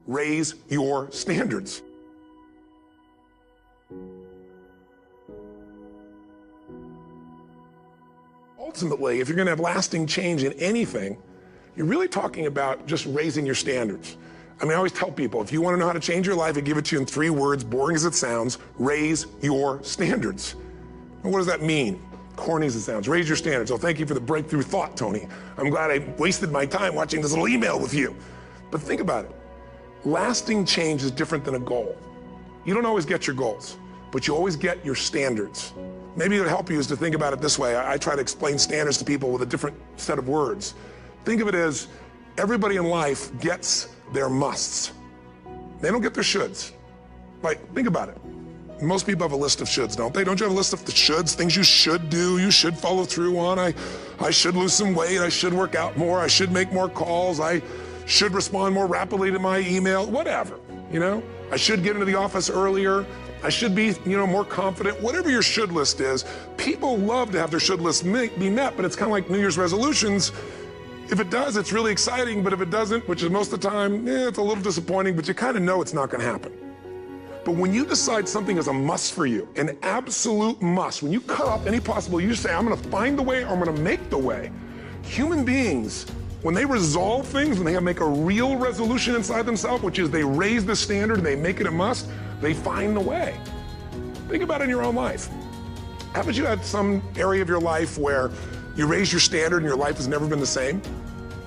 Raise your standards. Ultimately, if you're going to have lasting change in anything, you're really talking about just raising your standards. I mean, I always tell people, if you want to know how to change your life, I give it to you in 3 words, boring as it sounds: raise your standards. And what does that mean? Corny as it sounds. Raise your standards. Oh, thank you for the breakthrough thought, Tony. I'm glad I wasted my time watching this little email with you. But think about it. Lasting change is different than a goal. You don't always get your goals, but you always get your standards. Maybe it would help you is to think about it this way. I try to explain standards to people with a different set of words. Think of it as everybody in life gets their musts. They don't get their shoulds. Like, think about it. Most people have a list of shoulds, don't they? Don't you have a list of the shoulds, things you should do, you should follow through on? I should lose some weight, I should work out more, I should make more calls, I should respond more rapidly to my email, whatever, you know? I should get into the office earlier, I should be, more confident. Whatever your should list is, people love to have their should list be met, but it's kind of like New Year's resolutions. If it does, it's really exciting, but if it doesn't, which is most of the time, it's a little disappointing, but you kind of know it's not going to happen. But when you decide something is a must for you, an absolute must, when you cut off any possible, you say, I'm going to find the way, or I'm going to make the way. Human beings, when they resolve things, when they make a real resolution inside themselves, which is they raise the standard and they make it a must, they find the way. Think about it in your own life. Haven't you had some area of your life where you raise your standard and your life has never been the same?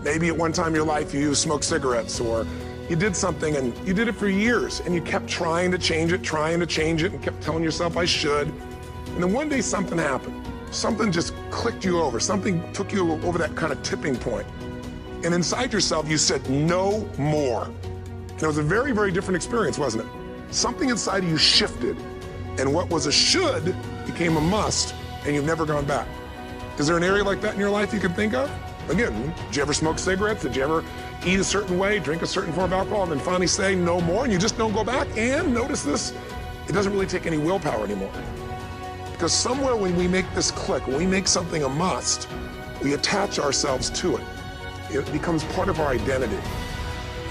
Maybe at one time in your life you smoked cigarettes, or you did something and you did it for years and you kept trying to change it, and kept telling yourself, I should. And then one day something happened. Something just clicked you over. Something took you over that kind of tipping point. And inside yourself, you said, no more. And it was a very, very different experience, wasn't it? Something inside of you shifted, and what was a should became a must, and you've never gone back. Is there an area like that in your life you can think of? Again, did you ever smoke cigarettes? Did you ever eat a certain way, drink a certain form of alcohol, and then finally say no more, and you just don't go back? And notice this, it doesn't really take any willpower anymore. Because somewhere when we make this click, when we make something a must, we attach ourselves to it. It becomes part of our identity.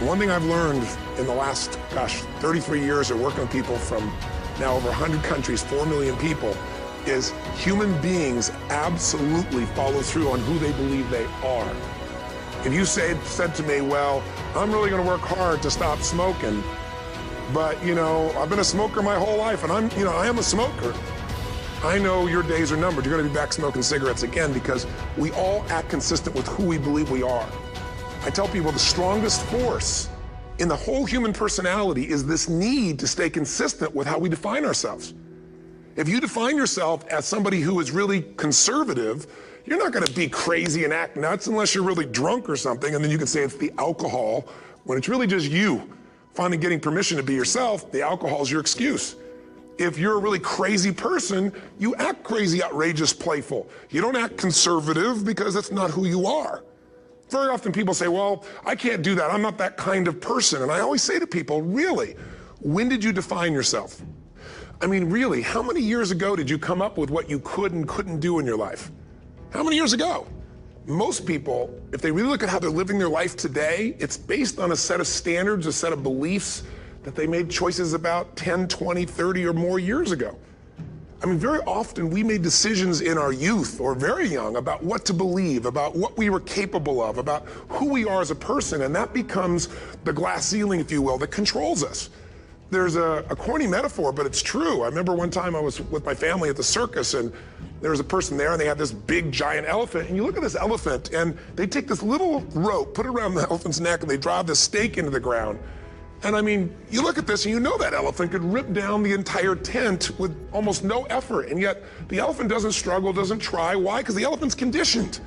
One thing I've learned in the last, 33 years of working with people from now over 100 countries, 4 million people, is human beings absolutely follow through on who they believe they are. If you said to me, well, I'm really gonna work hard to stop smoking, but I've been a smoker my whole life and I am a smoker. I know your days are numbered. You're gonna be back smoking cigarettes again, because we all act consistent with who we believe we are. I tell people the strongest force in the whole human personality is this need to stay consistent with how we define ourselves. If you define yourself as somebody who is really conservative, you're not gonna be crazy and act nuts unless you're really drunk or something, and then you can say it's the alcohol, when it's really just you finally getting permission to be yourself. The alcohol is your excuse. If you're a really crazy person, you act crazy, outrageous, playful. You don't act conservative because that's not who you are. Very often people say, well, I can't do that. I'm not that kind of person. And I always say to people, really, when did you define yourself? I mean, really, how many years ago did you come up with what you could and couldn't do in your life? How many years ago? Most people, if they really look at how they're living their life today, it's based on a set of standards, a set of beliefs that they made choices about 10, 20, 30 or more years ago. I mean, very often we made decisions in our youth or very young about what to believe, about what we were capable of, about who we are as a person, and that becomes the glass ceiling, if you will, that controls us. There's a corny metaphor, but it's true. I remember one time I was with my family at the circus, and there was a person there, and they had this big, giant elephant, and you look at this elephant, and they take this little rope, put it around the elephant's neck, and they drive this stake into the ground. And I mean, you look at this and you know that elephant could rip down the entire tent with almost no effort. And yet the elephant doesn't struggle, doesn't try. Why? Because the elephant's conditioned.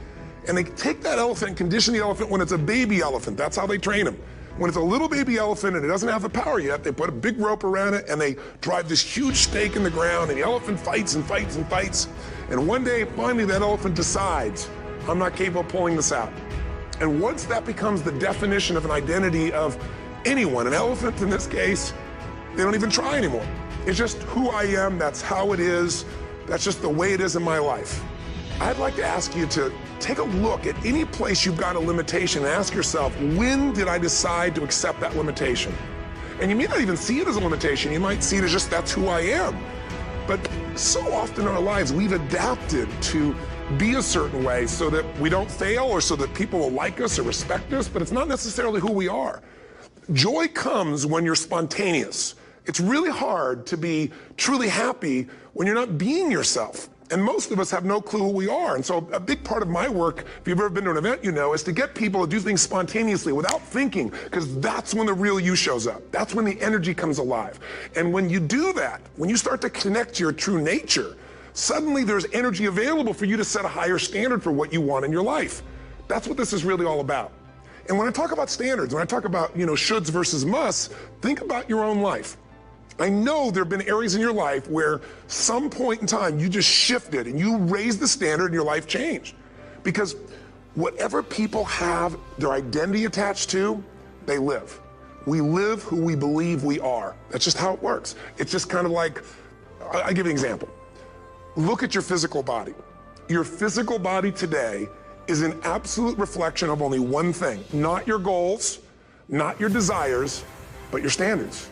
And they take that elephant and condition the elephant when it's a baby elephant. That's how they train them. When it's a little baby elephant and it doesn't have the power yet, they put a big rope around it and they drive this huge stake in the ground, and the elephant fights and fights and fights. And one day, finally, that elephant decides, I'm not capable of pulling this out. And once that becomes the definition of an identity of anyone, an elephant in this case, they don't even try anymore. It's just who I am, that's how it is, that's just the way it is in my life. I'd like to ask you to take a look at any place you've got a limitation and ask yourself, when did I decide to accept that limitation? And you may not even see it as a limitation. You might see it as just, that's who I am. But so often in our lives, we've adapted to be a certain way so that we don't fail or so that people will like us or respect us, but it's not necessarily who we are. Joy comes when you're spontaneous. It's really hard to be truly happy when you're not being yourself. And most of us have no clue who we are. And so a big part of my work, if you've ever been to an event, you know, is to get people to do things spontaneously without thinking, because that's when the real you shows up. That's when the energy comes alive. And when you do that, when you start to connect to your true nature, suddenly there's energy available for you to set a higher standard for what you want in your life. That's what this is really all about. And when I talk about standards, when I talk about, shoulds versus musts, think about your own life. I know there have been areas in your life where some point in time you just shifted and you raised the standard and your life changed. Because whatever people have their identity attached to, they live. We live who we believe we are. That's just how it works. It's just kind of like, I'll give you an example. Look at your physical body. Your physical body today is an absolute reflection of only one thing, not your goals, not your desires, but your standards.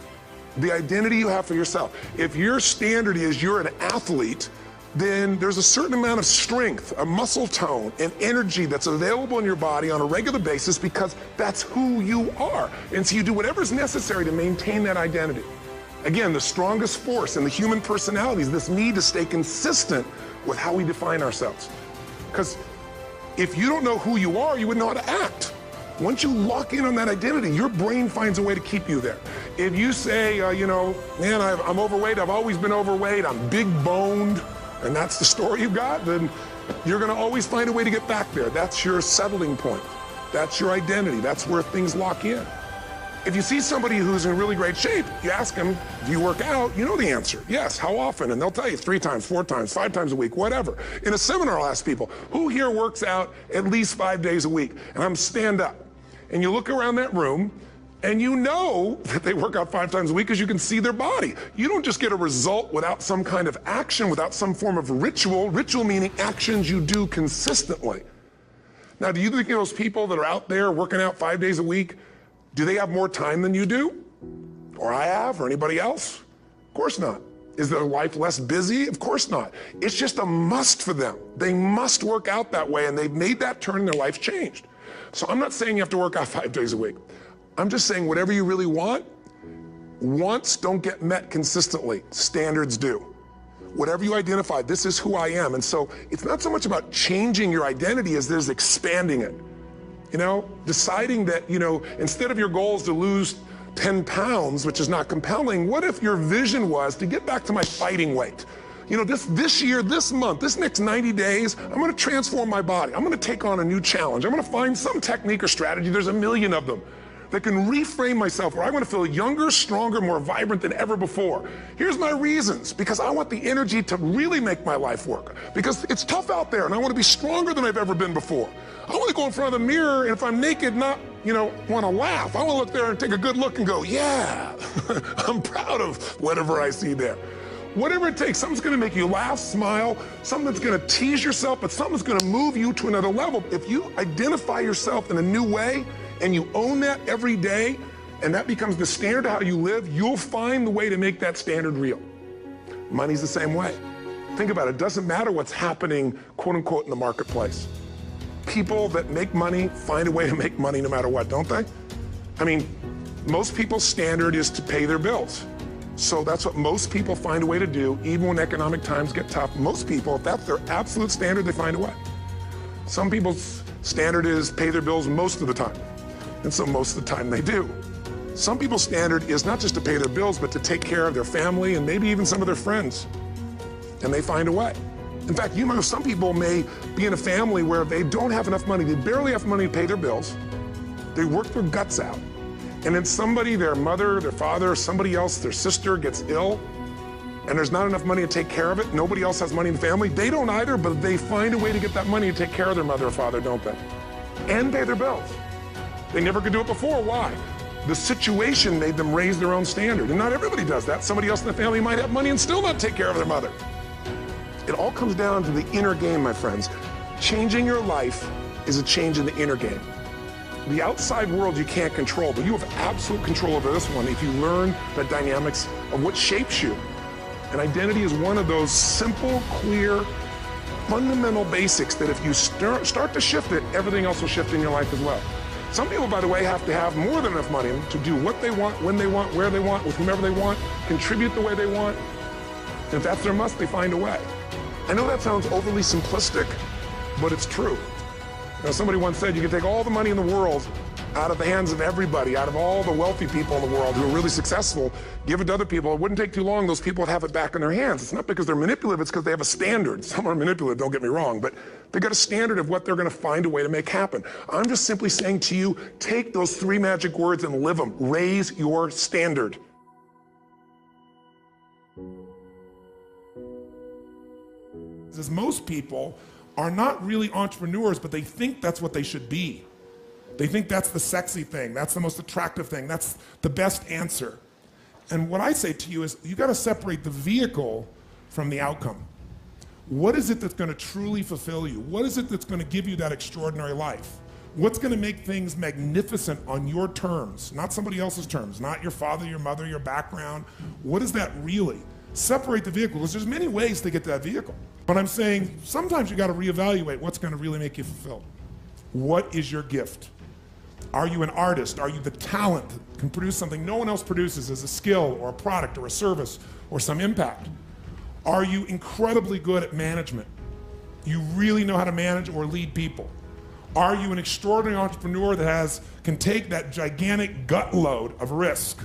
The identity you have for yourself. If your standard is you're an athlete, then there's a certain amount of strength, a muscle tone, and energy that's available in your body on a regular basis because that's who you are. And so you do whatever's necessary to maintain that identity. Again, the strongest force in the human personality is this need to stay consistent with how we define ourselves. Because if you don't know who you are, you wouldn't know how to act. Once you lock in on that identity, your brain finds a way to keep you there. If you say, man, I'm overweight, I've always been overweight, I'm big boned, and that's the story you've got, then you're gonna always find a way to get back there. That's your settling point. That's your identity. That's where things lock in. If you see somebody who's in really great shape, you ask them, do you work out? You know the answer. Yes, how often? And they'll tell you 3 times, 4 times, 5 times a week, whatever. In a seminar, I'll ask people, who here works out at least 5 days a week? And I'm stand up. And you look around that room, and you know that they work out 5 times a week because you can see their body. You don't just get a result without some kind of action, without some form of ritual. Ritual meaning actions you do consistently. Now, do you think those people that are out there working out 5 days a week, do they have more time than you do? Or I have, or anybody else? Of course not. Is their life less busy? Of course not. It's just a must for them. They must work out that way, and they've made that turn and their life's changed. So I'm not saying you have to work out 5 days a week. I'm just saying whatever you really want, wants don't get met consistently. Standards do. Whatever you identify, this is who I am. And so it's not so much about changing your identity as there's expanding it. Deciding that, instead of your goals to lose 10 pounds, which is not compelling, what if your vision was to get back to my fighting weight? This year, this month, this next 90 days, I'm gonna transform my body. I'm gonna take on a new challenge. I'm gonna find some technique or strategy, there's a million of them, that can reframe myself where I wanna feel younger, stronger, more vibrant than ever before. Here's my reasons, because I want the energy to really make my life work. Because it's tough out there and I wanna be stronger than I've ever been before. I wanna go in front of the mirror and if I'm naked, not, wanna laugh. I wanna look there and take a good look and go, yeah, I'm proud of whatever I see there. Whatever it takes, something's gonna make you laugh, smile, something that's gonna tease yourself, but something's gonna move you to another level. If you identify yourself in a new way and you own that every day, and that becomes the standard of how you live, you'll find the way to make that standard real. Money's the same way. Think about it, it doesn't matter what's happening, quote unquote, in the marketplace. People that make money find a way to make money no matter what, don't they? I mean, most people's standard is to pay their bills. So that's what most people find a way to do, even when economic times get tough. Most people, if that's their absolute standard, they find a way. Some people's standard is pay their bills most of the time. And so most of the time they do. Some people's standard is not just to pay their bills, but to take care of their family and maybe even some of their friends. And they find a way. In fact, some people may be in a family where they don't have enough money. They barely have money to pay their bills. They work their guts out. And then somebody, their mother, their father, somebody else, their sister gets ill, and there's not enough money to take care of it. Nobody else has money in the family. They don't either, but they find a way to get that money to take care of their mother or father, don't they? And pay their bills. They never could do it before. Why? The situation made them raise their own standard. And not everybody does that. Somebody else in the family might have money and still not take care of their mother. It all comes down to the inner game, my friends. Changing your life is a change in the inner game. The outside world you can't control, but you have absolute control over this one if you learn the dynamics of what shapes you. And identity is one of those simple, clear, fundamental basics that if you start to shift it, everything else will shift in your life as well. Some people, by the way, have to have more than enough money to do what they want, when they want, where they want, with whomever they want, contribute the way they want. And if that's their must, they find a way. I know that sounds overly simplistic, but it's true. You know, somebody once said you can take all the money in the world out of the hands of everybody, out of all the wealthy people in the world who are really successful, give it to other people. It wouldn't take too long, those people would have it back in their hands. It's not because they're manipulative, it's because they have a standard. Some are manipulative, don't get me wrong, but they got a standard of what they're gonna find a way to make happen. I'm just simply saying to you, take those 3 magic words and live them. Raise your standard. As most people are not really entrepreneurs, but they think that's what they should be. They think that's the sexy thing, that's the most attractive thing, that's the best answer. And what I say to you is, you gotta separate the vehicle from the outcome. What is it that's gonna truly fulfill you? What is it that's gonna give you that extraordinary life? What's gonna make things magnificent on your terms, not somebody else's terms, not your father, your mother, your background? What is that really? Separate the vehicle, because there's many ways to get to that vehicle. But I'm saying, sometimes you gotta reevaluate what's gonna really make you fulfilled. What is your gift? Are you an artist? Are you the talent that can produce something no one else produces as a skill or a product or a service or some impact? Are you incredibly good at management? You really know how to manage or lead people? Are you an extraordinary entrepreneur that can take that gigantic gut load of risk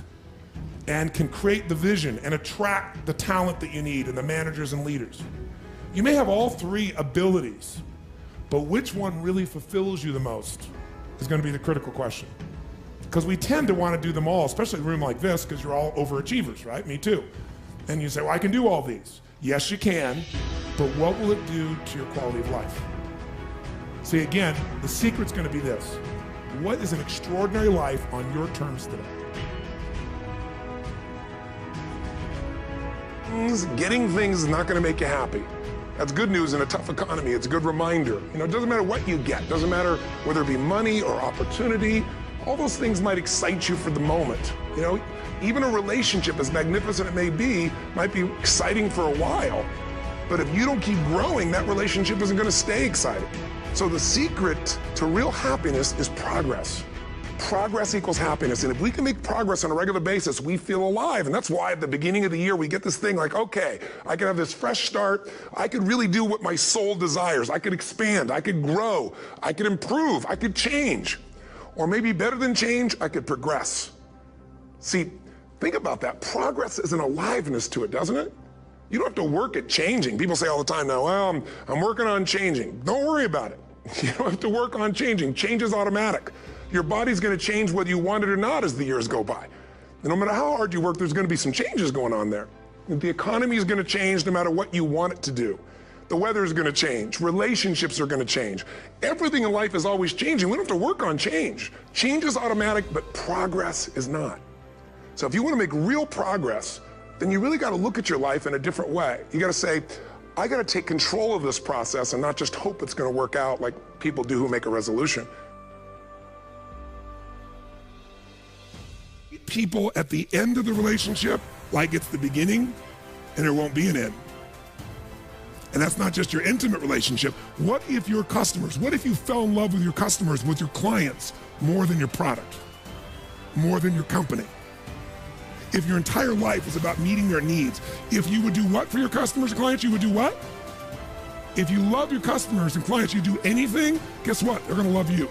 and can create the vision and attract the talent that you need and the managers and leaders? You may have all 3 abilities, but which one really fulfills you the most is going to be the critical question. Because we tend to want to do them all, especially in a room like this, because you're all overachievers, right? Me too. And you say, well, I can do all these. Yes, you can, but what will it do to your quality of life? See, again, the secret's going to be this. What is an extraordinary life on your terms today? Getting things is not going to make you happy. That's good news in a tough economy. It's a good reminder. You know, it doesn't matter what you get. It doesn't matter whether it be money or opportunity. All those things might excite you for the moment. You know, even a relationship, as magnificent it may be, might be exciting for a while. But if you don't keep growing, that relationship isn't going to stay exciting. So the secret to real happiness is progress. Progress equals happiness, and if we can make progress on a regular basis, we feel alive. And that's why at the beginning of the year we get this thing like, okay, I can have this fresh start. I could really do what my soul desires. I could expand, I could grow, I could improve, I could change. Or maybe better than change, I could progress. See, think about that. Progress is an aliveness to it, doesn't it? You don't have to work at changing. People say all the time now, well, I'm working on changing. Don't worry about it. You don't have to work on changing. Change is automatic. Your body's going to change whether you want it or not as the years go by. And no matter how hard you work, there's going to be some changes going on there. The economy is going to change no matter what you want it to do. The weather is going to change. Relationships are going to change. Everything in life is always changing. We don't have to work on change. Change is automatic, but progress is not. So if you want to make real progress, then you really got to look at your life in a different way. You got to say, I got to take control of this process and not just hope it's going to work out like people do who make a resolution. People at the end of the relationship like it's the beginning, and there won't be an end. And that's not just your intimate relationship. What if your customers, what if you fell in love with your customers, with your clients, more than your product, more than your company? If your entire life is about meeting their needs, if you would do what for your customers and clients, you would do what? If you love your customers and clients, you do anything, guess what? They're gonna love you.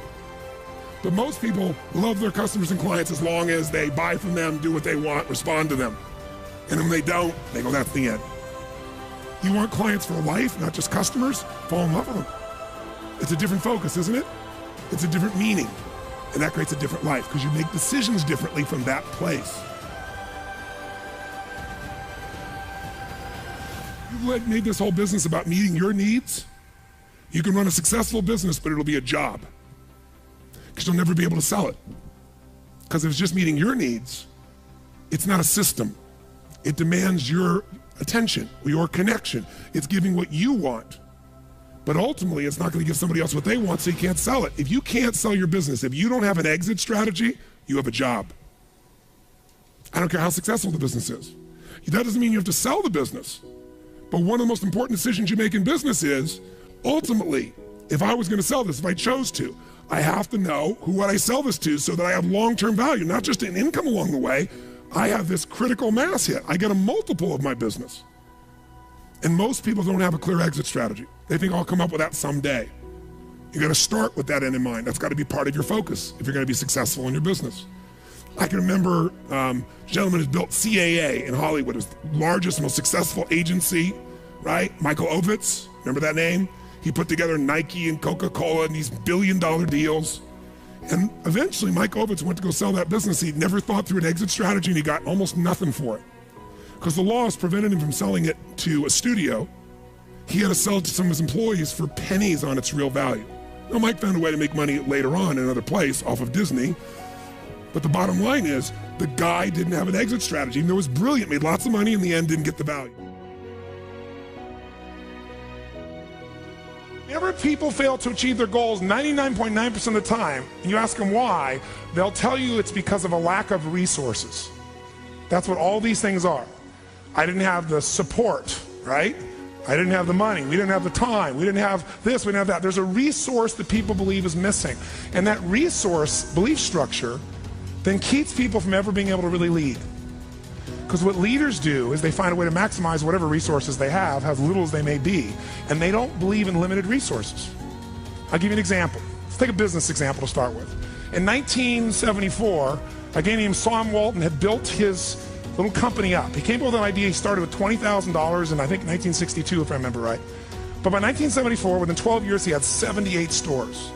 But most people love their customers and clients as long as they buy from them, do what they want, respond to them. And when they don't, they go, that's the end. You want clients for life, not just customers? Fall in love with them. It's a different focus, isn't it? It's a different meaning. And that creates a different life because you make decisions differently from that place. You've made this whole business about meeting your needs. You can run a successful business, but it'll be a job. Because you'll never be able to sell it. Because if it's just meeting your needs, it's not a system. It demands your attention, your connection. It's giving what you want. But ultimately, it's not going to give somebody else what they want, so you can't sell it. If you can't sell your business, if you don't have an exit strategy, you have a job. I don't care how successful the business is. That doesn't mean you have to sell the business. But one of the most important decisions you make in business is, ultimately, if I was going to sell this, if I chose to, I have to know who would I sell this to so that I have long-term value, not just an income along the way. I have this critical mass hit. I get a multiple of my business. And most people don't have a clear exit strategy. They think I'll come up with that someday. You got to start with that end in mind. That's got to be part of your focus if you're going to be successful in your business. I can remember a gentleman who's built CAA in Hollywood. It was the largest, most successful agency, right? Michael Ovitz, remember that name? He put together Nike and Coca-Cola and these billion-dollar deals. And eventually, Mike Ovitz went to go sell that business. He never thought through an exit strategy, and he got almost nothing for it. Because the laws prevented him from selling it to a studio. He had to sell it to some of his employees for pennies on its real value. Now, Mike found a way to make money later on in another place off of Disney. But the bottom line is, the guy didn't have an exit strategy. Even though it was brilliant, made lots of money, in the end didn't get the value. Whenever people fail to achieve their goals 99.9% of the time, and you ask them why, they'll tell you it's because of a lack of resources. That's what all these things are. I didn't have the support, right? I didn't have the money. We didn't have the time. We didn't have this, we didn't have that. There's a resource that people believe is missing. And that resource belief structure then keeps people from ever being able to really lead. Because what leaders do is they find a way to maximize whatever resources they have, as little as they may be, and they don't believe in limited resources. I'll give you an example. Let's take a business example to start with. In 1974, a guy named Sam Walton had built his little company up. He came up with an idea. He started with $20,000 in, I think, 1962, if I remember right. But by 1974, within 12 years, he had 78 stores.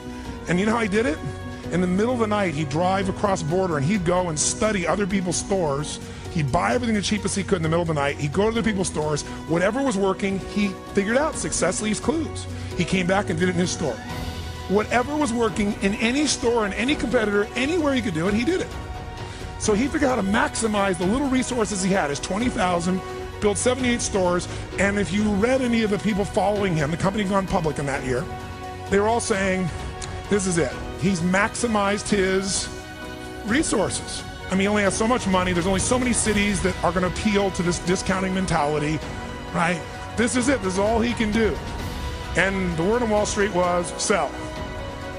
And you know how he did it? In the middle of the night, he'd drive across the border and he'd go and study other people's stores. He'd buy everything the cheapest he could in the middle of the night. He'd go to other people's stores. Whatever was working, he figured out. Success leaves clues. He came back and did it in his store. Whatever was working in any store, in any competitor, anywhere he could do it, he did it. So he figured out how to maximize the little resources he had, his 20,000, built 78 stores, and if you read any of the people following him, the company had gone public in that year, they were all saying, this is it. He's maximized his resources. I mean, he only has so much money. There's only so many cities that are going to appeal to this discounting mentality, right? This is it. This is all he can do. And the word on Wall Street was sell.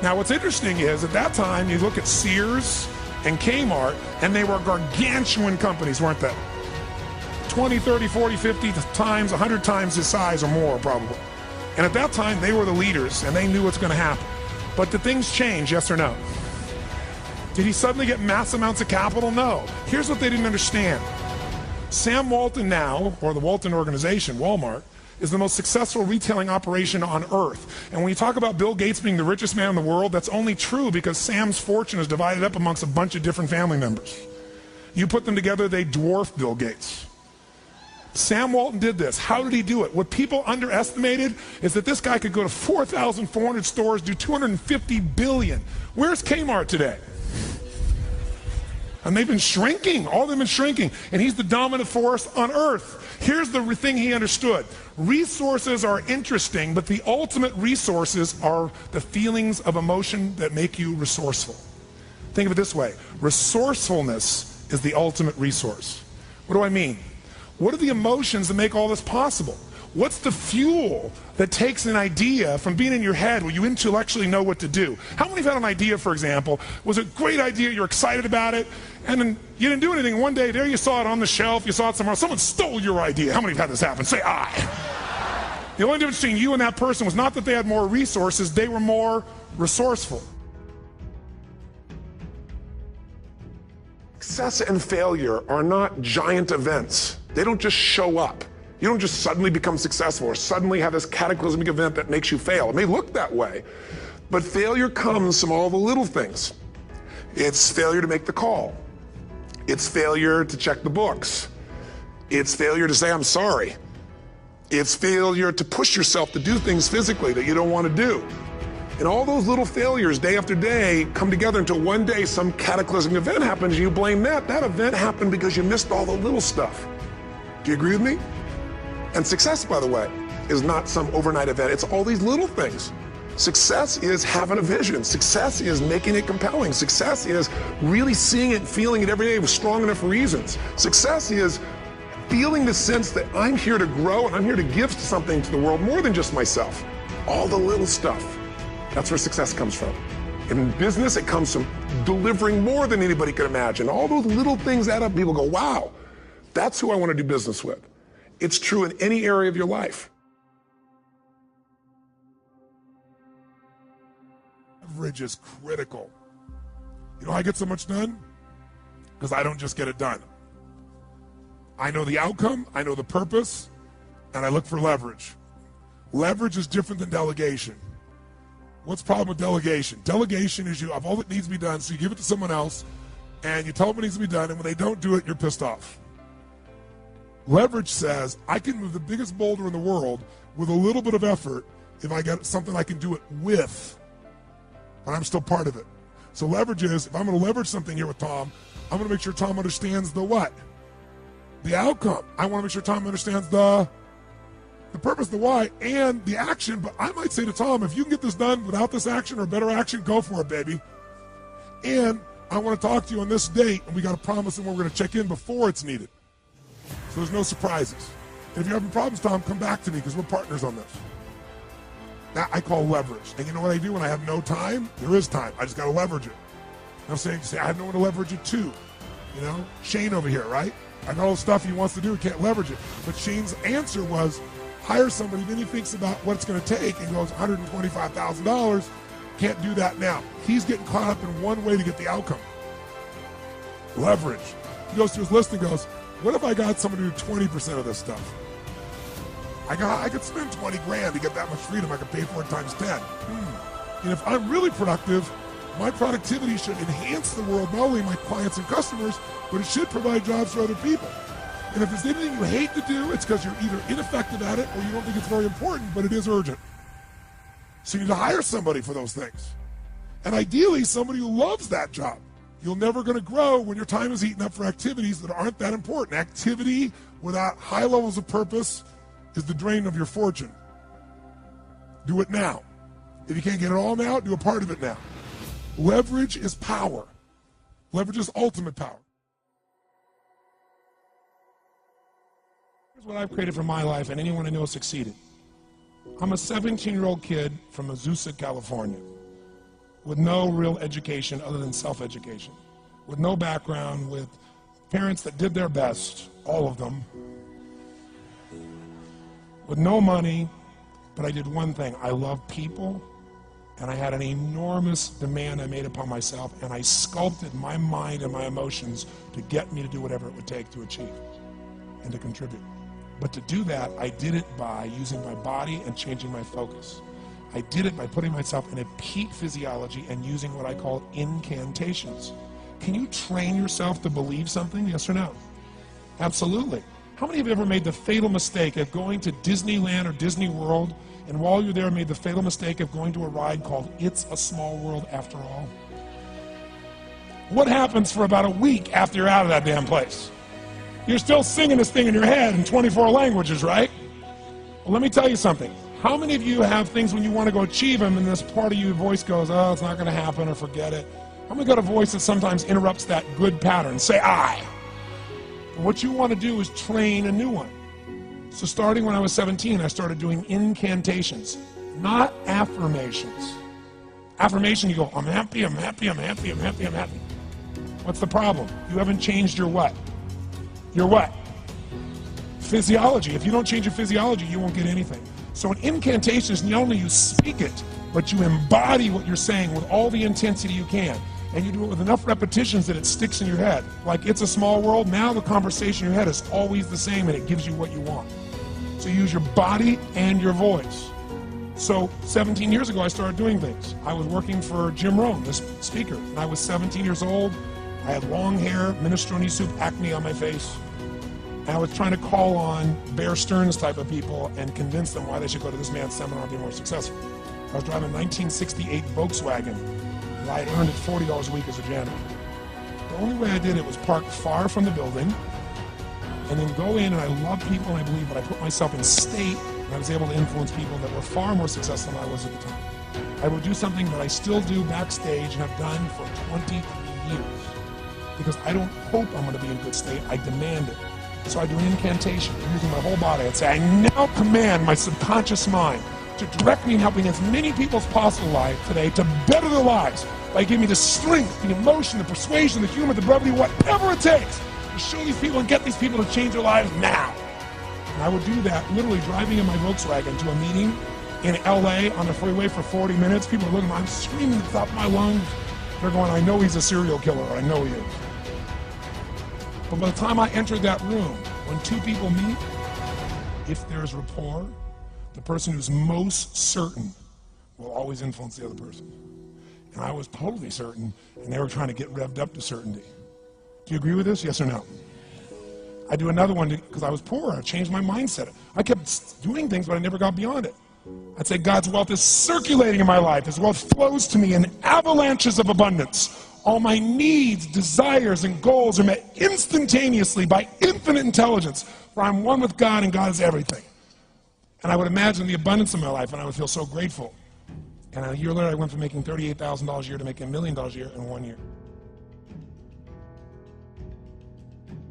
Now, what's interesting is at that time, you look at Sears and Kmart, and they were gargantuan companies, weren't they? 20, 30, 40, 50 times, 100 times his size or more, probably. And at that time, they were the leaders, and they knew what's going to happen. But did things change, yes or no? Did he suddenly get mass amounts of capital? No. Here's what they didn't understand. Sam Walton now, or the Walton Organization, Walmart, is the most successful retailing operation on earth. And when you talk about Bill Gates being the richest man in the world, that's only true because Sam's fortune is divided up amongst a bunch of different family members. You put them together, they dwarf Bill Gates. Sam Walton did this. How did he do it? What people underestimated is that this guy could go to 4,400 stores, do $250 billion. Where's Kmart today? And they've been shrinking. All of them have been shrinking. And he's the dominant force on earth. Here's the thing he understood. Resources are interesting, but the ultimate resources are the feelings of emotion that make you resourceful. Think of it this way. Resourcefulness is the ultimate resource. What do I mean? What are the emotions that make all this possible? What's the fuel that takes an idea from being in your head where you intellectually know what to do? How many have had an idea, for example, was a great idea, you're excited about it, and then you didn't do anything. One day, there you saw it on the shelf, you saw it somewhere else, someone stole your idea. How many have had this happen? Say, I. The only difference between you and that person was not that they had more resources, they were more resourceful. Success and failure are not giant events. They don't just show up. You don't just suddenly become successful or suddenly have this cataclysmic event that makes you fail. It may look that way, but failure comes from all the little things. It's failure to make the call. It's failure to check the books. It's failure to say, I'm sorry. It's failure to push yourself to do things physically that you don't want to do. And all those little failures day after day come together until one day some cataclysmic event happens and you blame that. That event happened because you missed all the little stuff. Do you agree with me? And success, by the way, is not some overnight event. It's all these little things. Success is having a vision. Success is making it compelling. Success is really seeing it and feeling it every day with strong enough reasons. Success is feeling the sense that I'm here to grow and I'm here to give something to the world more than just myself. All the little stuff. That's where success comes from. In business, it comes from delivering more than anybody could imagine. All those little things add up. People go, wow, that's who I want to do business with. It's true in any area of your life. Leverage is critical. You know how I get so much done? Because I don't just get it done. I know the outcome, I know the purpose, and I look for leverage. Leverage is different than delegation. What's the problem with delegation? Delegation is you have all that needs to be done, so you give it to someone else, and you tell them what needs to be done, and when they don't do it, you're pissed off. Leverage says, I can move the biggest boulder in the world with a little bit of effort if I got something I can do it with, but I'm still part of it. So leverage is, if I'm going to leverage something here with Tom, I'm going to make sure Tom understands the what? The outcome. I want to make sure Tom understands the purpose, the why, and the action. But I might say to Tom, if you can get this done without this action or better action, go for it, baby. And I want to talk to you on this date, and we got to promise, and we're going to check in before it's needed. So there's no surprises. And if you're having problems, Tom, come back to me because we're partners on this. That I call leverage. And you know what I do when I have no time? There is time. I just got to leverage it. And I'm saying, I have no one to leverage it to. You know, Shane over here, right? I got all the stuff he wants to do, he can't leverage it. But Shane's answer was, hire somebody, then he thinks about what it's going to take and goes, $125,000, can't do that now. He's getting caught up in one way to get the outcome. Leverage. He goes to his list and goes, what if I got somebody to do 20% of this stuff? I could spend 20 grand to get that much freedom. I could pay for it times 10. And if I'm really productive, my productivity should enhance the world, not only my clients and customers, but it should provide jobs for other people. And if there's anything you hate to do, it's because you're either ineffective at it or you don't think it's very important, but it is urgent. So you need to hire somebody for those things. And ideally, somebody who loves that job. You're never going to grow when your time is eaten up for activities that aren't that important. Activity without high levels of purpose is the drain of your fortune. Do it now. If you can't get it all now, do a part of it now. Leverage is power. Leverage is ultimate power. Here's what I've created for my life, and anyone I know has succeeded. I'm a 17-year-old kid from Azusa, California, with no real education other than self-education, with no background, with parents that did their best, all of them, with no money, but I did one thing. I love people, and I had an enormous demand I made upon myself, and I sculpted my mind and my emotions to get me to do whatever it would take to achieve and to contribute. But to do that, I did it by using my body and changing my focus. I did it by putting myself in a peak physiology and using what I call incantations. Can you train yourself to believe something, yes or no? Absolutely. How many of you have ever made the fatal mistake of going to Disneyland or Disney World, and while you're there made the fatal mistake of going to a ride called It's a Small World After All? What happens for about a week after you're out of that damn place? You're still singing this thing in your head in 24 languages, right? Well, let me tell you something. How many of you have things when you want to go achieve them and this part of your voice goes, oh, it's not going to happen, or forget it? How many got a voice that sometimes interrupts that good pattern? Say I. And what you want to do is train a new one. So starting when I was 17, I started doing incantations, not affirmations. Affirmation, you go, I'm happy, I'm happy, I'm happy, I'm happy, I'm happy. What's the problem? You haven't changed your what? Your what? Physiology. If you don't change your physiology, you won't get anything. So an incantation is not only you speak it, but you embody what you're saying with all the intensity you can. And you do it with enough repetitions that it sticks in your head. Like It's a Small World, now the conversation in your head is always the same and it gives you what you want. So you use your body and your voice. So 17 years ago, I started doing things. I was working for Jim Rohn, this speaker, and I was 17 years old. I had long hair, minestrone soup, acne on my face. And I was trying to call on Bear Stearns type of people and convince them why they should go to this man's seminar and be more successful. I was driving a 1968 Volkswagen. I had earned it $40 a week as a janitor. The only way I did it was park far from the building, and then go in and I love people and I believe, but I put myself in state and I was able to influence people that were far more successful than I was at the time. I would do something that I still do backstage and have done for 23 years because I don't hope I'm going to be in good state, I demand it. So I do an incantation using my whole body. I'd say, I now command my subconscious mind to direct me in helping as many people as possible today to better their lives by giving me the strength, the emotion, the persuasion, the humor, the brevity, whatever it takes to show these people and get these people to change their lives now. And I would do that literally driving in my Volkswagen to a meeting in LA on the freeway for 40 minutes. People are looking, I'm screaming at the top of my lungs. They're going, I know he's a serial killer, I know he is. But by the time I entered that room, when two people meet, if there's rapport, the person who's most certain will always influence the other person. And I was totally certain, and they were trying to get revved up to certainty. Do you agree with this, yes or no? I do another one because I was poor. I changed my mindset. I kept doing things, but I never got beyond it. I'd say God's wealth is circulating in my life. His wealth flows to me in avalanches of abundance. All my needs, desires, and goals are met instantaneously by infinite intelligence, for I'm one with God and God is everything. And I would imagine the abundance of my life, and I would feel so grateful. And a year later, I went from making $38,000 a year to making $1 million a year in 1 year.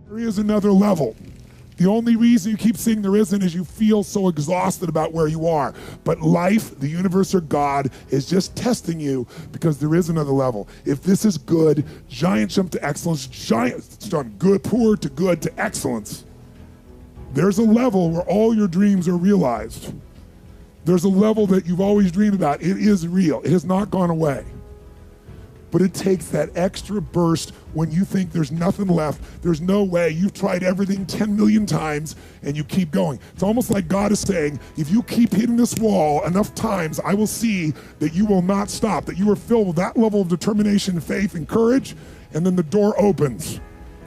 There is another level. The only reason you keep saying there isn't is you feel so exhausted about where you are. But life, the universe, or God is just testing you because there is another level. If this is good, giant jump to excellence, giant from good, poor to good to excellence. There's a level where all your dreams are realized. There's a level that you've always dreamed about. It is real. It has not gone away. But it takes that extra burst when you think there's nothing left, there's no way, you've tried everything 10 million times and you keep going. It's almost like God is saying, if you keep hitting this wall enough times, I will see that you will not stop, that you are filled with that level of determination, faith, and courage, and then the door opens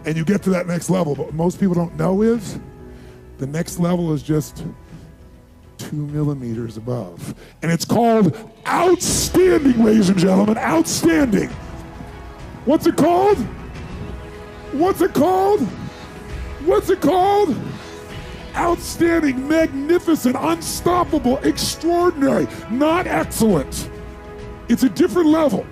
and you get to that next level. But what most people don't know is the next level is just 2 millimeters above. And it's called outstanding, ladies and gentlemen, outstanding. What's it called? What's it called? What's it called? Outstanding, magnificent, unstoppable, extraordinary, not excellent. It's a different level.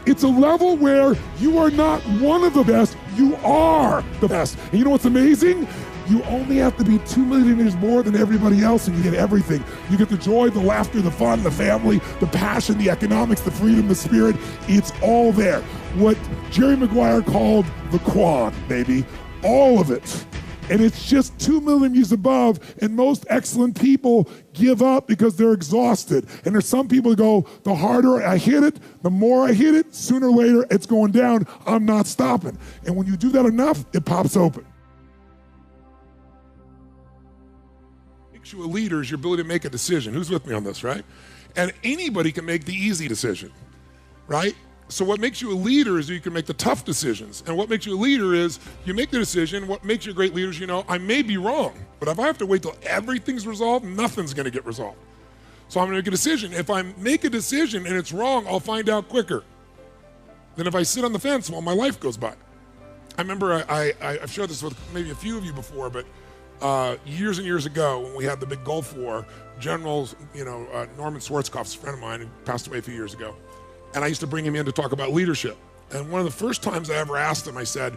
It's a level where you are not one of the best, you are the best. And you know what's amazing? You only have to be 2 millimeters more than everybody else and you get everything. You get the joy, the laughter, the fun, the family, the passion, the economics, the freedom, the spirit. It's all there. What Jerry Maguire called the quad, baby. All of it. And it's just 2 millimeters above, and most excellent people give up because they're exhausted. And there's some people that go, the harder I hit it, the more I hit it, sooner or later it's going down, I'm not stopping. And when you do that enough, it pops open. Makes you a leader is your ability to make a decision. Who's with me on this, right? And anybody can make the easy decision, right? So what makes you a leader is you can make the tough decisions. And what makes you a leader is you make the decision. What makes you a great leader is, you know, I may be wrong, but if I have to wait till everything's resolved, nothing's going to get resolved. So I'm going to make a decision. If I make a decision and it's wrong, I'll find out quicker than if I sit on the fence while my life goes by. I remember I've shared this with maybe a few of you before, but years and years ago when we had the big Gulf War, Generals, Norman Schwarzkopf's a friend of mine who passed away a few years ago. And I used to bring him in to talk about leadership. And one of the first times I ever asked him, I said,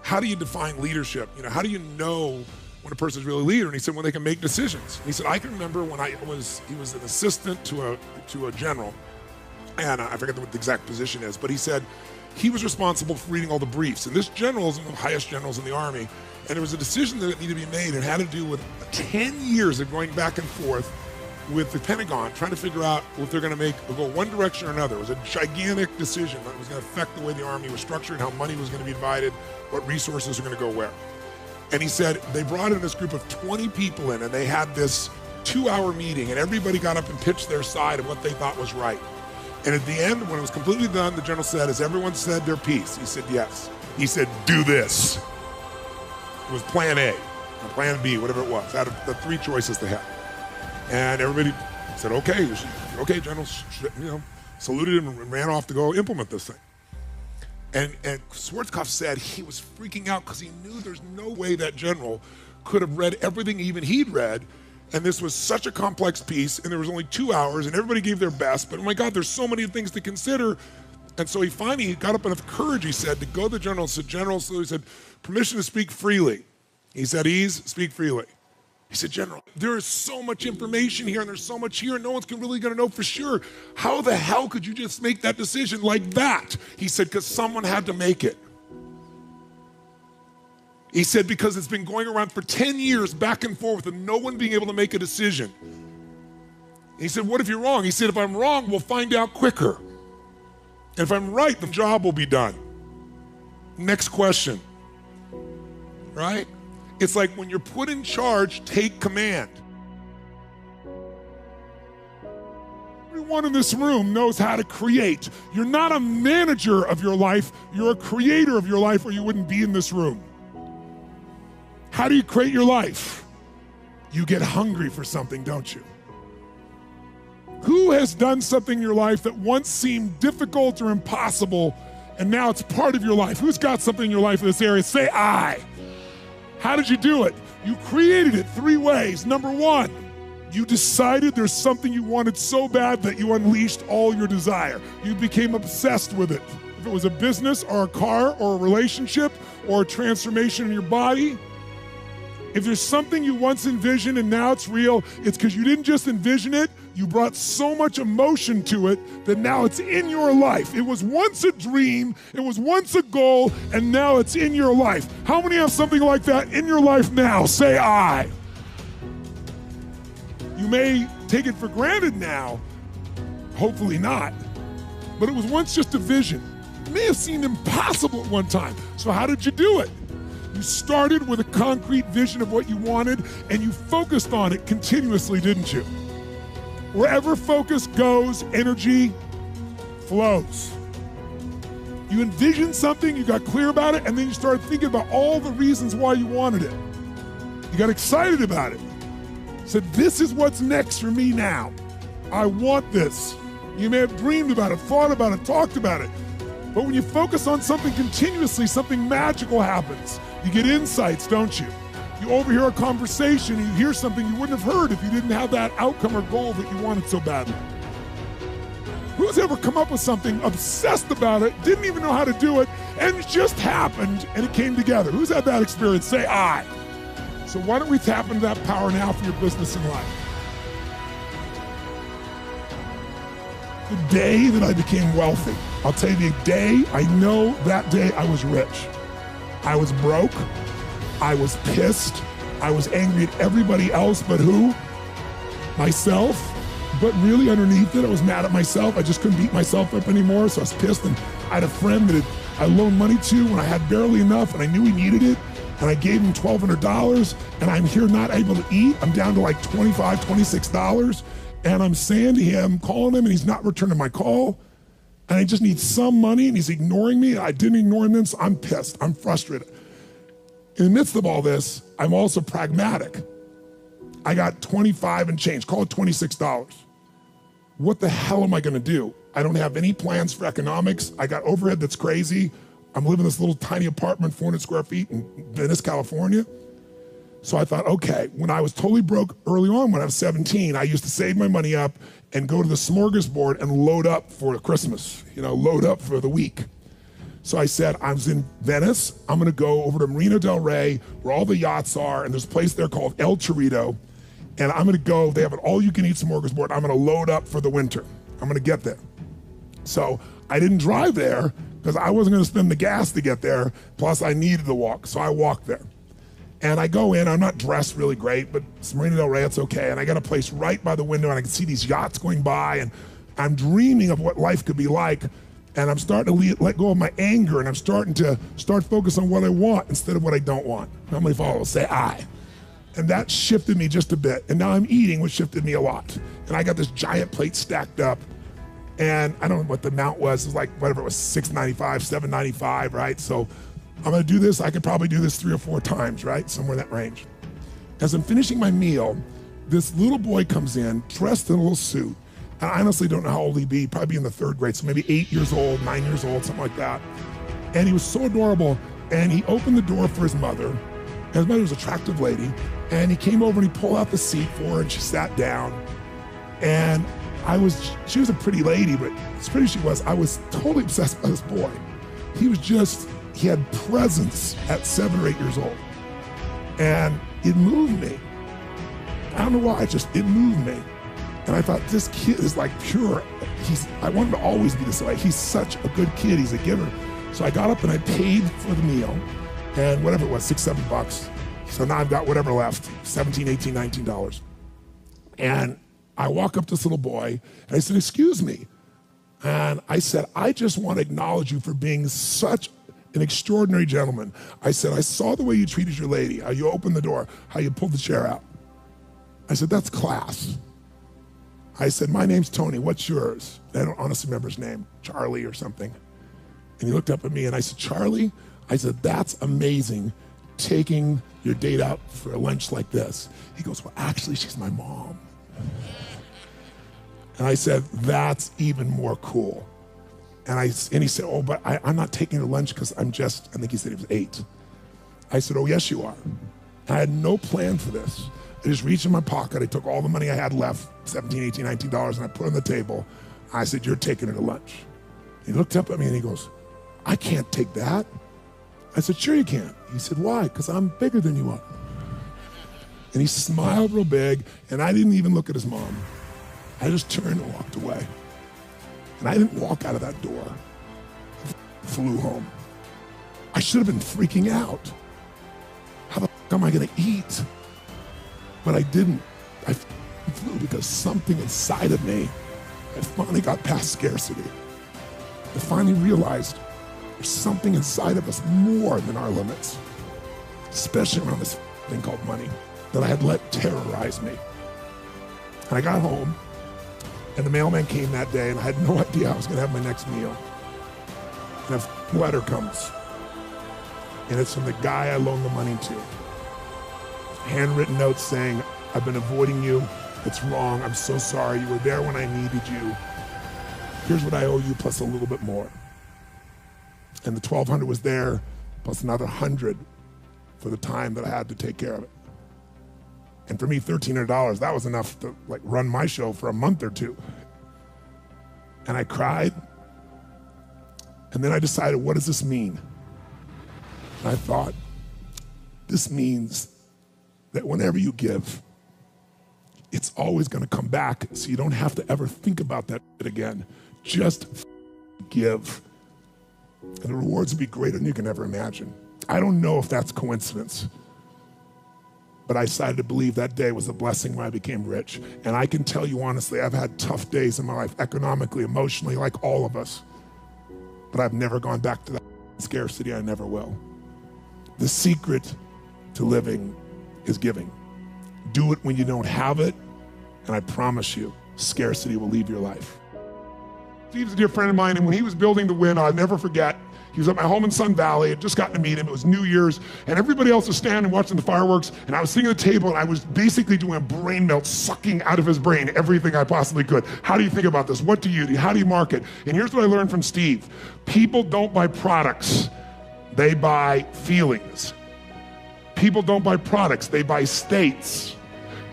how do you define leadership? How do you know when a person's really a leader? And he said, when they can make decisions. And he said, I can remember when he was an assistant to a general, and I forget what the exact position is, but he said he was responsible for reading all the briefs. And this general is one of the highest generals in the Army. And there was a decision that needed to be made and had to do with 10 years of going back and forth with the Pentagon, trying to figure out if they're going to go one direction or another. It was a gigantic decision that was going to affect the way the Army was structured, how money was going to be divided, what resources were going to go where. And he said they brought in this group of 20 people in, and they had this 2-hour meeting, and everybody got up and pitched their side of what they thought was right. And at the end, when it was completely done, the general said, has everyone said their piece? He said, yes. He said, do this. It was plan A, or plan B, whatever it was, out of the 3 choices they had. And everybody said, okay, General, saluted him and ran off to go implement this thing. And Schwarzkopf said he was freaking out because he knew there's no way that general could have read everything even he'd read. And this was such a complex piece, and there was only 2 hours, and everybody gave their best. But oh my God, there's so many things to consider. And so he finally got up enough courage, he said, to go to the general and said, General, so he said, permission to speak freely. He said, ease, speak freely. He said, General, there is so much information here, and there's so much here, and no one's really gonna know for sure. How the hell could you just make that decision like that? He said, because someone had to make it. He said, because it's been going around for 10 years back and forth and no one being able to make a decision. He said, what if you're wrong? He said, if I'm wrong, we'll find out quicker. And if I'm right, the job will be done. Next question, right? It's like when you're put in charge, take command. Everyone in this room knows how to create. You're not a manager of your life, you're a creator of your life, or you wouldn't be in this room. How do you create your life? You get hungry for something, don't you? Who has done something in your life that once seemed difficult or impossible, and now it's part of your life? Who's got something in your life in this area? Say I. How did you do it? You created it 3 ways. Number 1, you decided there's something you wanted so bad that you unleashed all your desire. You became obsessed with it. If it was a business or a car or a relationship or a transformation in your body, if there's something you once envisioned and now it's real, it's because you didn't just envision it, you brought so much emotion to it that now it's in your life. It was once a dream, it was once a goal, and now it's in your life. How many have something like that in your life now? Say I. You may take it for granted now, hopefully not, but it was once just a vision. It may have seemed impossible at one time. So how did you do it? You started with a concrete vision of what you wanted, and you focused on it continuously, didn't you? Wherever focus goes, energy flows. You envisioned something, you got clear about it, and then you started thinking about all the reasons why you wanted it. You got excited about it. Said, this is what's next for me now. I want this. You may have dreamed about it, thought about it, talked about it. But when you focus on something continuously, something magical happens. You get insights, don't you? You overhear a conversation and you hear something you wouldn't have heard if you didn't have that outcome or goal that you wanted so badly. Who's ever come up with something, obsessed about it, didn't even know how to do it, and it just happened and it came together? Who's had that experience? Say I. So why don't we tap into that power now for your business and life? The day that I became wealthy, I'll tell you the day, I know that day I was rich. I was broke, I was pissed, I was angry at everybody else but who? Myself. But really underneath it, I was mad at myself. I just couldn't beat myself up anymore, so I was pissed. And I had a friend that I loaned money to when I had barely enough and I knew he needed it. And I gave him $1,200 and I'm here not able to eat. I'm down to like $25, $26. And I'm saying to him, calling him, and he's not returning my call. And I just need some money, and he's ignoring me. I didn't ignore him then, so I'm pissed. I'm frustrated. In the midst of all this, I'm also pragmatic. I got 25 and change, call it $26. What the hell am I gonna do? I don't have any plans for economics. I got overhead that's crazy. I'm living in this little tiny apartment, 400 square feet in Venice, California. So I thought, okay, when I was totally broke early on, when I was 17, I used to save my money up and go to the smorgasbord and load up for Christmas, load up for the week. So I said, I was in Venice, I'm gonna go over to Marina del Rey, where all the yachts are, and there's a place there called El Chorrito, and I'm gonna go, they have an all-you-can-eat smorgasbord, I'm gonna load up for the winter. I'm gonna get there. So I didn't drive there, because I wasn't gonna spend the gas to get there, plus I needed to walk, so I walked there. And I go in, I'm not dressed really great, but it's Marina del Rey, it's okay. And I got a place right by the window and I can see these yachts going by and I'm dreaming of what life could be like. And I'm starting to let go of my anger and I'm starting to focus on what I want instead of what I don't want. How many followers say I? And that shifted me just a bit. And now I'm eating, which shifted me a lot. And I got this giant plate stacked up. And I don't know what the amount was. It was like, whatever, it was $6.95, $7.95, right? So I'm gonna do this, I could probably do this 3 or 4 times, right? Somewhere in that range. As I'm finishing my meal, this little boy comes in, dressed in a little suit. And I honestly don't know how old he'd be, probably in the 3rd grade, so maybe 8 years old, 9 years old, something like that. And he was so adorable. And he opened the door for his mother. And his mother was an attractive lady. And he came over and he pulled out the seat for her and she sat down. And she was a pretty lady, but as pretty as she was, I was totally obsessed by this boy. He had presence at 7 or 8 years old. And it moved me. I don't know why, it moved me. And I thought, this kid is like pure. I want him to always be this way. He's such a good kid, he's a giver. So I got up and I paid for the meal, and whatever it was, $6, $7. So now I've got whatever left, $17, $18, $19. And I walk up to this little boy, and I said, excuse me. And I said, I just want to acknowledge you for being such an extraordinary gentleman. I said, I saw the way you treated your lady, how you opened the door, how you pulled the chair out. I said, that's class. I said, my name's Tony, what's yours? I don't honestly remember his name, Charlie or something. And he looked up at me and I said, Charlie? I said, that's amazing, taking your date out for a lunch like this. He goes, well, actually, she's my mom. And I said, that's even more cool. And he said, oh, but I'm not taking her lunch because I think he said he was 8. I said, oh, yes, you are. I had no plan for this. I just reached in my pocket. I took all the money I had left, $17, $18, $19, and I put it on the table. I said, you're taking her to lunch. He looked up at me and he goes, I can't take that. I said, sure you can. He said, why? Because I'm bigger than you are. And he smiled real big, and I didn't even look at his mom. I just turned and walked away. And I didn't walk out of that door. I flew home. I should have been freaking out. How the fuck am I gonna eat? But I didn't. I flew because something inside of me had finally got past scarcity. I finally realized there's something inside of us more than our limits, especially around this thing called money that I had let terrorize me. And I got home, and the mailman came that day, and I had no idea I was gonna have my next meal. And a letter comes, and it's from the guy I loaned the money to. Handwritten notes saying, I've been avoiding you. It's wrong. I'm so sorry. You were there when I needed you. Here's what I owe you plus a little bit more. And the $1,200 was there plus another $100 for the time that I had to take care of it. And for me, $1,300, that was enough to run my show for a month or two. And I cried. And then I decided, what does this mean? And I thought, this means that whenever you give, it's always gonna come back, so you don't have to ever think about that again. Just give. And the rewards will be greater than you can ever imagine. I don't know if that's coincidence, but I decided to believe that day was a blessing when I became rich. And I can tell you honestly, I've had tough days in my life, economically, emotionally, like all of us. But I've never gone back to that scarcity. I never will. The secret to living is giving. Do it when you don't have it, and I promise you, scarcity will leave your life. Steve's a dear friend of mine, and when he was building the Win, I'll never forget, he was at my home in Sun Valley. I'd just gotten to meet him. It was New Year's, and everybody else was standing watching the fireworks, and I was sitting at the table, and I was basically doing a brain melt, sucking out of his brain everything I possibly could. How do you think about this? What do you do? How do you market? And here's what I learned from Steve. People don't buy products. They buy feelings. People don't buy products. They buy states.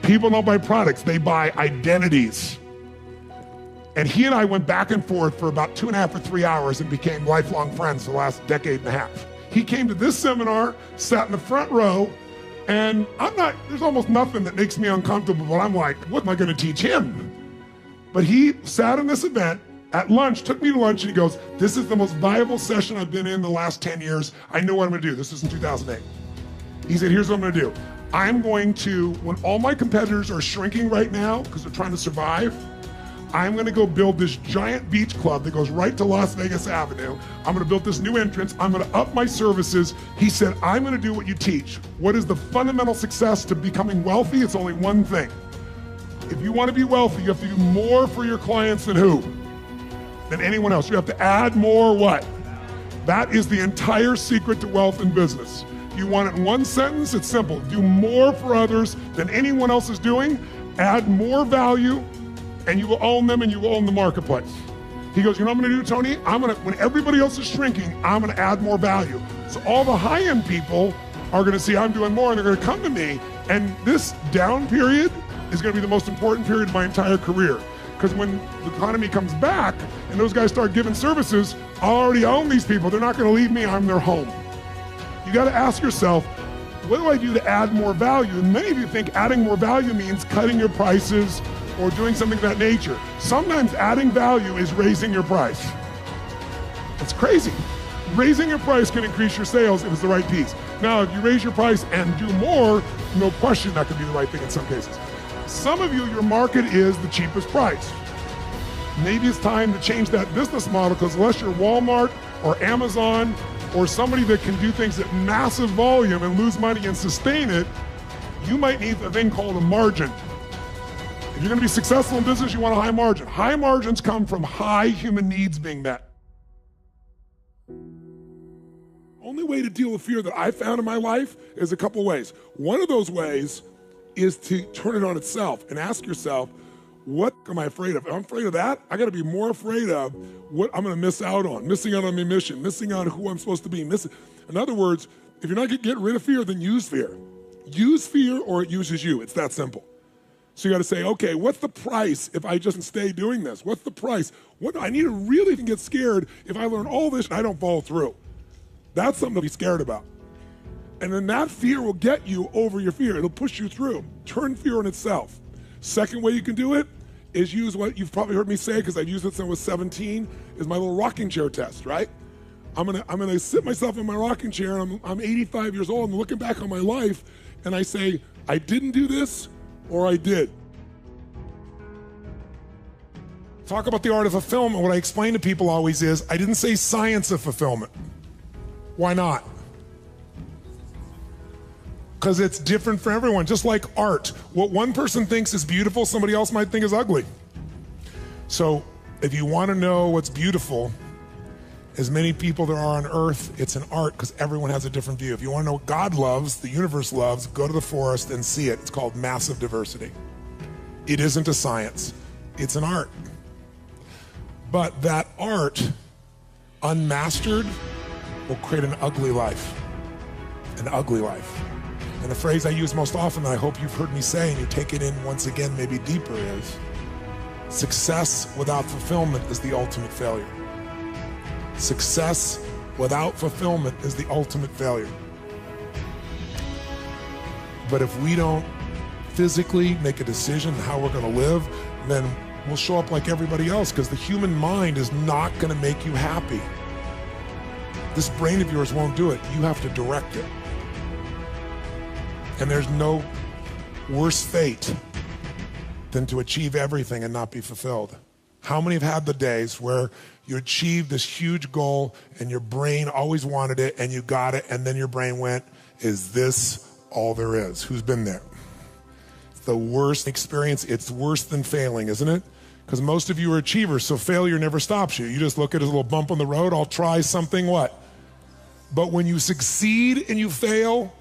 People don't buy products. They buy identities. And he and I went back and forth for about 2.5 or 3 hours and became lifelong friends for the last decade and a half. He came to this seminar, sat in the front row, and there's almost nothing that makes me uncomfortable, but I'm like, what am I gonna teach him? But he sat in this event at lunch, took me to lunch, and he goes, this is the most valuable session I've been in the last 10 years. I know what I'm gonna do. This was in 2008. He said, here's what I'm gonna do. I'm going to, when all my competitors are shrinking right now because they're trying to survive, I'm gonna go build this giant beach club that goes right to Las Vegas Avenue. I'm gonna build this new entrance. I'm gonna up my services. He said, I'm gonna do what you teach. What is the fundamental success to becoming wealthy? It's only one thing. If you wanna be wealthy, you have to do more for your clients than who? Than anyone else. You have to add more what? That is the entire secret to wealth in business. You want it in one sentence? It's simple. Do more for others than anyone else is doing, add more value, and you will own them and you will own the marketplace. He goes, you know what I'm gonna do, Tony? When everybody else is shrinking, I'm gonna add more value. So all the high-end people are gonna see I'm doing more and they're gonna come to me. And this down period is gonna be the most important period of my entire career. Because when the economy comes back and those guys start giving services, I already own these people. They're not gonna leave me, I'm their home. You gotta ask yourself, what do I do to add more value? And many of you think adding more value means cutting your prices or doing something of that nature. Sometimes adding value is raising your price. It's crazy. Raising your price can increase your sales if it's the right piece. Now, if you raise your price and do more, no question that could be the right thing in some cases. Some of you, your market is the cheapest price. Maybe it's time to change that business model, because unless you're Walmart or Amazon or somebody that can do things at massive volume and lose money and sustain it, you might need a thing called a margin. If you're gonna be successful in business, you want a high margin. High margins come from high human needs being met. Only way to deal with fear that I found in my life is a couple ways. One of those ways is to turn it on itself and ask yourself, what am I afraid of? If I'm afraid of that, I gotta be more afraid of what I'm gonna miss out on, missing out on my mission, missing out on who I'm supposed to be, In other words, if you're not gonna get rid of fear, then use fear. Use fear or it uses you, it's that simple. So you gotta say, okay, what's the price if I just stay doing this? What's the price? I need to really get scared if I learn all this and I don't follow through. That's something to be scared about. And then that fear will get you over your fear. It'll push you through. Turn fear on itself. Second way you can do it is use what you've probably heard me say, because I've used it since I was 17, is my little rocking chair test, right? I'm gonna sit myself in my rocking chair, and I'm 85 years old, I'm looking back on my life, and I say, I didn't do this, or I did. Talk about the art of fulfillment. What I explain to people always is, I didn't say science of fulfillment. Why not? Because it's different for everyone, just like art. What one person thinks is beautiful, somebody else might think is ugly. So if you want to know what's beautiful, as many people there are on earth, it's an art, because everyone has a different view. If you want to know what God loves, the universe loves, go to the forest and see it. It's called massive diversity. It isn't a science, it's an art. But that art, unmastered, will create an ugly life. An ugly life. And the phrase I use most often, that I hope you've heard me say, and you take it in once again, maybe deeper, is success without fulfillment is the ultimate failure. Success without fulfillment is the ultimate failure. But if we don't physically make a decision how we're gonna live, then we'll show up like everybody else, because the human mind is not gonna make you happy. This brain of yours won't do it. You have to direct it. And there's no worse fate than to achieve everything and not be fulfilled. How many have had the days where you achieved this huge goal and your brain always wanted it and you got it, and then your brain went, is this all there is? Who's been there? It's the worst experience. It's worse than failing, isn't it? Because most of you are achievers, so failure never stops you. You just look at it as a little bump on the road. I'll try something, what? But when you succeed and you fail,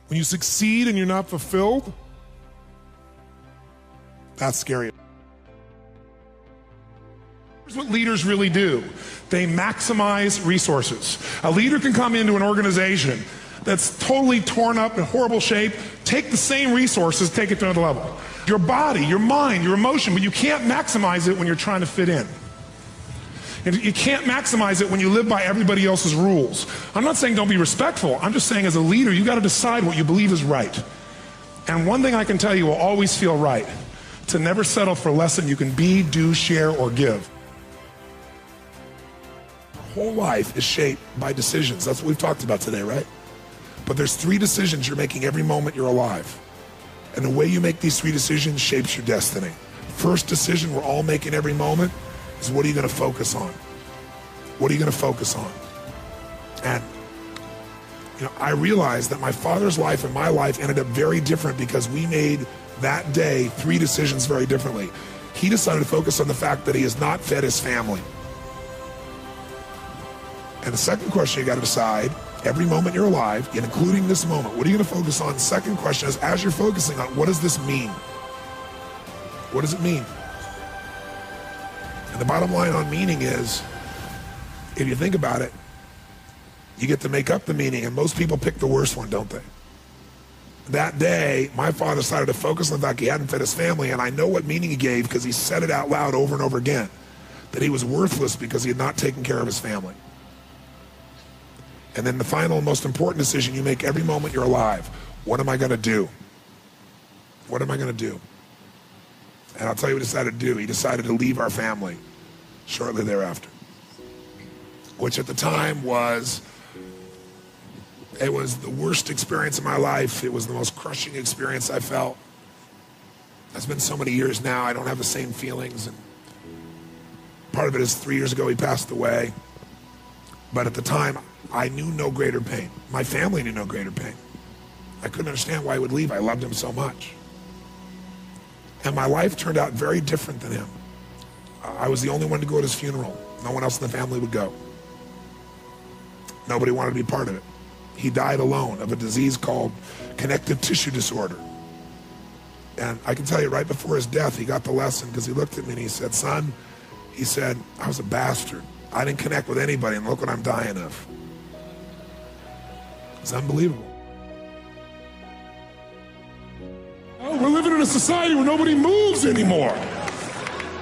when you succeed and you're not fulfilled, that's scary. Here's what leaders really do. They maximize resources. A leader can come into an organization that's totally torn up in horrible shape, take the same resources, take it to another level. Your body, your mind, your emotion, but you can't maximize it when you're trying to fit in. And you can't maximize it when you live by everybody else's rules. I'm not saying don't be respectful. I'm just saying as a leader, you got to decide what you believe is right. And one thing I can tell you will always feel right, to never settle for less than you can be, do, share, or give. Our whole life is shaped by decisions. That's what we've talked about today, right? But there's 3 decisions you're making every moment you're alive. And the way you make these 3 decisions shapes your destiny. First decision we're all making every moment is, what are you going to focus on? What are you going to focus on? And I realized that my father's life and my life ended up very different because we made that day 3 decisions very differently. He decided to focus on the fact that he has not fed his family. And the second question you got to decide, every moment you're alive, and including this moment, what are you going to focus on? The second question is, as you're focusing on, what does this mean? What does it mean? And The bottom line on meaning is, if you think about it, you get to make up the meaning, and most people pick the worst one, don't they? That day, my father decided to focus on the fact he hadn't fed his family, and I know what meaning he gave because he said it out loud over and over again, that he was worthless because he had not taken care of his family. And then the final and most important decision you make every moment you're alive: what am I going to do? What am I going to do? And I'll tell you what he decided to do. He decided to leave our family shortly thereafter, which at the time was, it was the worst experience of my life. It was the most crushing experience I felt. It's been so many years now, I don't have the same feelings. And part of it is 3 years ago he passed away. But at the time, I knew no greater pain. My family knew no greater pain. I couldn't understand why he would leave. I loved him so much. And my life turned out very different than him. I was the only one to go at his funeral. No one else in the family would go. Nobody wanted to be part of it. He died alone of a disease called connective tissue disorder. And I can tell you, right before his death, he got the lesson, because he looked at me and he said, "Son," he said, "I was a bastard. I didn't connect with anybody, and look what I'm dying of." It's unbelievable. Oh, we're living in a society where nobody moves anymore.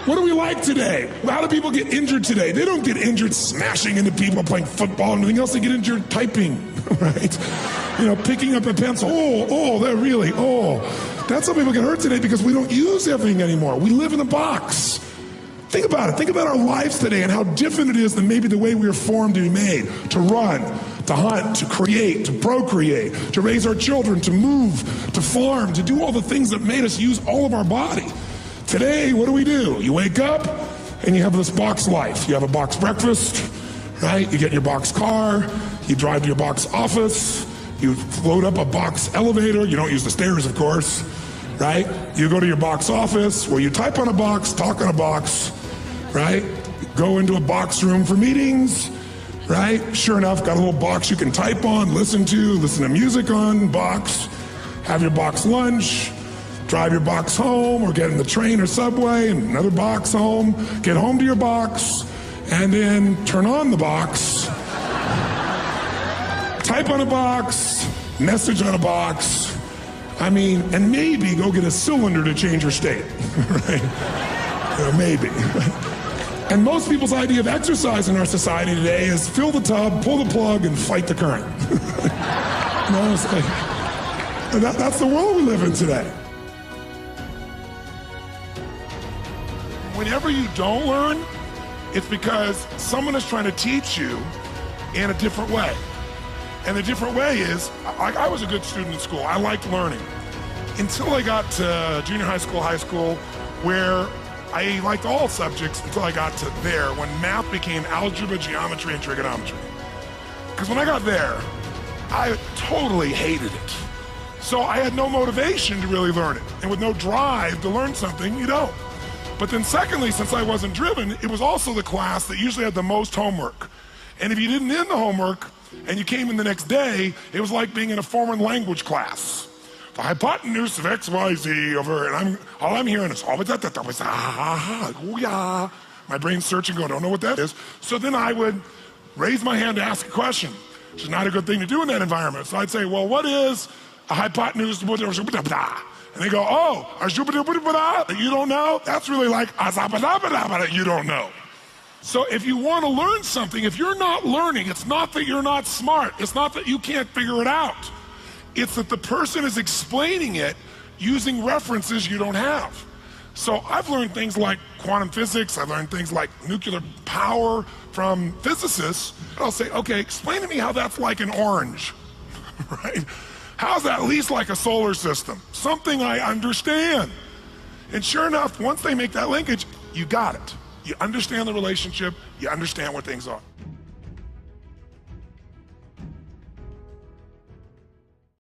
What do we like today? How do people get injured today? They don't get injured smashing into people, playing football and anything else. They get injured typing, right? You know, picking up a pencil. That's how people get hurt today, because we don't use everything anymore. We live in a box. Think about it. Think about our lives today and how different it is than maybe the way we were formed to be made, to run, to hunt, to create, to procreate, to raise our children, to move, to farm, to do all the things that made us use all of our body. Today, what do? You wake up and you have this box life. You have a box breakfast, right? You get in your box car, you drive to your box office, you load up a box elevator. You don't use the stairs, of course, right? You go to your box office where you type on a box, talk on a box, right? Go into a box room for meetings, right? Sure enough, got a little box you can type on, listen to music on, box, have your box lunch, drive your box home, or get in the train or subway and another box home, get home to your box, and then turn on the box, type on a box, message on a box, and maybe go get a cylinder to change your state, right? Maybe. And most people's idea of exercise in our society today is fill the tub, pull the plug, and fight the current. That's the world we live in today. Whenever you don't learn, it's because someone is trying to teach you in a different way. And the different way is, I was a good student in school. I liked learning. Until I got to junior high school, where I liked all subjects until I got to there, when math became algebra, geometry, and trigonometry. Because when I got there, I totally hated it. So I had no motivation to really learn it. And with no drive to learn something, you don't. But then secondly, since I wasn't driven, it was also the class that usually had the most homework. And if you didn't end the homework and you came in the next day, it was like being in a foreign language class. The hypotenuse of XYZ over, and all I'm hearing is, my brain's searching, going, I don't know what that is. So then I would raise my hand to ask a question, which is not a good thing to do in that environment. So I'd say, well, what is a hypotenuse? And they go, oh, you don't know? That's really like, you don't know. So if you want to learn something, if you're not learning, it's not that you're not smart. It's not that you can't figure it out. It's that the person is explaining it using references you don't have. So I've learned things like quantum physics. I've learned things like nuclear power from physicists. And I'll say, okay, explain to me how that's like an orange, right? How's that at least like a solar system? Something I understand. And sure enough, once they make that linkage, you got it. You understand the relationship, you understand what things are.